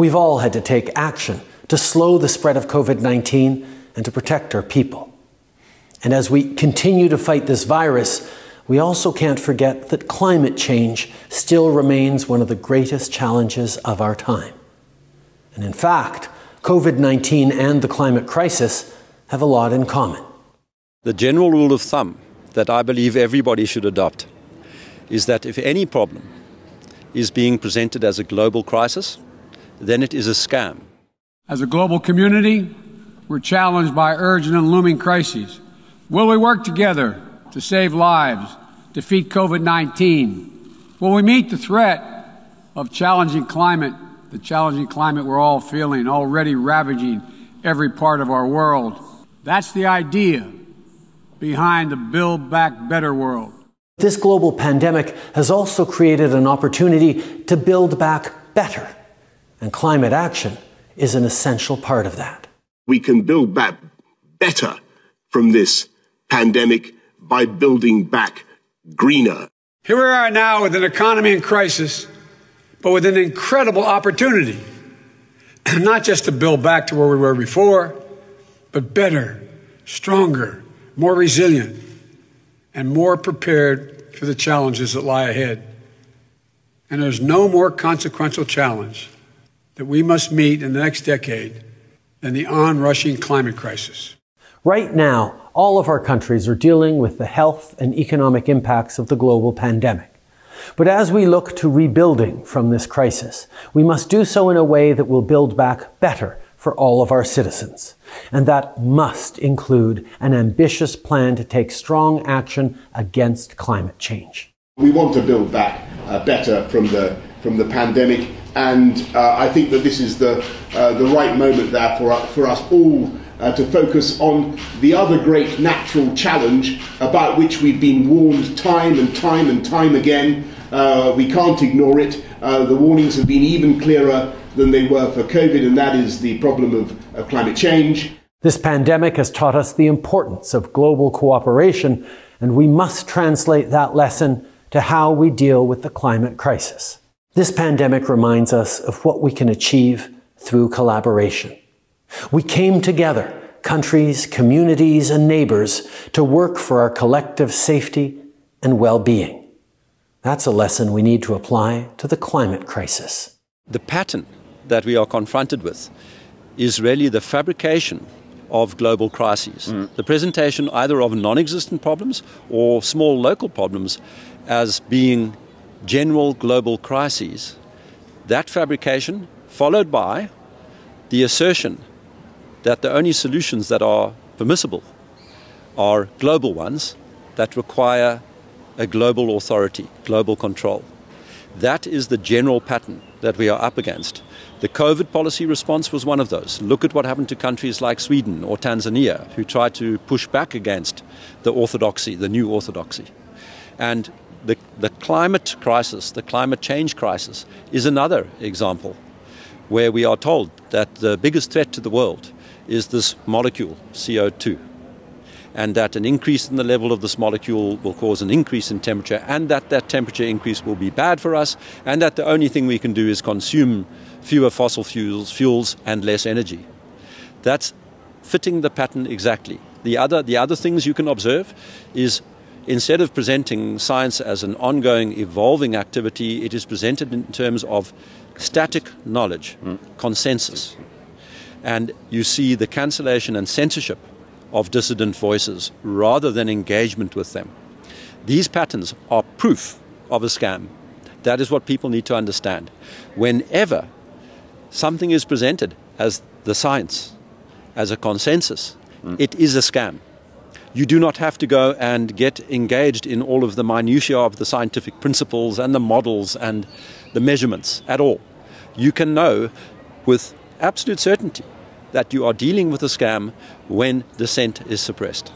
We've all had to take action to slow the spread of COVID-19 and to protect our people. And as we continue to fight this virus, we also can't forget that climate change still remains one of the greatest challenges of our time. And in fact, COVID-19 and the climate crisis have a lot in common. The general rule of thumb that I believe everybody should adopt is that if any problem is being presented as a global crisis, then it is a scam. As a global community, we're challenged by urgent and looming crises. Will we work together to save lives, defeat COVID-19? Will we meet the threat of challenging climate, the challenging climate we're all feeling, already ravaging every part of our world? That's the idea behind the Build Back Better world. This global pandemic has also created an opportunity to build back better, and climate action is an essential part of that. We can build back better from this pandemic by building back greener. Here we are now with an economy in crisis, but with an incredible opportunity, not just to build back to where we were before, but better, stronger, more resilient, and more prepared for the challenges that lie ahead. And there's no more consequential challenge that we must meet in the next decade than the onrushing climate crisis. Right now, all of our countries are dealing with the health and economic impacts of the global pandemic. But as we look to rebuilding from this crisis, we must do so in a way that will build back better for all of our citizens. And that must include an ambitious plan to take strong action against climate change. We want to build back better from the pandemic, and I think that this is the right moment there for us all to focus on the other great natural challenge about which we've been warned time and time again. We can't ignore it. The warnings have been even clearer than they were for COVID, and that is the problem of climate change. This pandemic has taught us the importance of global cooperation, and we must translate that lesson to how we deal with the climate crisis. This pandemic reminds us of what we can achieve through collaboration. We came together, countries, communities, and neighbors, to work for our collective safety and well-being. That's a lesson we need to apply to the climate crisis. The pattern that we are confronted with is really the fabrication of global crises. The presentation either of non-existent problems or small local problems as being general global crises. That fabrication followed by the assertion that the only solutions that are permissible are global ones that require a global authority, global control. That is the general pattern that we are up against. The COVID policy response was one of those. Look at what happened to countries like Sweden or Tanzania, who tried to push back against the orthodoxy, the new orthodoxy. And the climate crisis, the climate change crisis, is another example where we are told that the biggest threat to the world is this molecule, CO2, and that an increase in the level of this molecule will cause an increase in temperature, and that temperature increase will be bad for us, and that the only thing we can do is consume fewer fossil fuels and less energy. That's fitting the pattern exactly. The other things you can observe is, instead of presenting science as an ongoing, evolving activity, it is presented in terms of static knowledge, consensus. And you see the cancellation and censorship of dissident voices rather than engagement with them. These patterns are proof of a scam. That is what people need to understand. Whenever something is presented as the science, as a consensus, it is a scam. You do not have to go and get engaged in all of the minutiae of the scientific principles and the models and the measurements at all. You can know with absolute certainty that you are dealing with a scam when dissent is suppressed.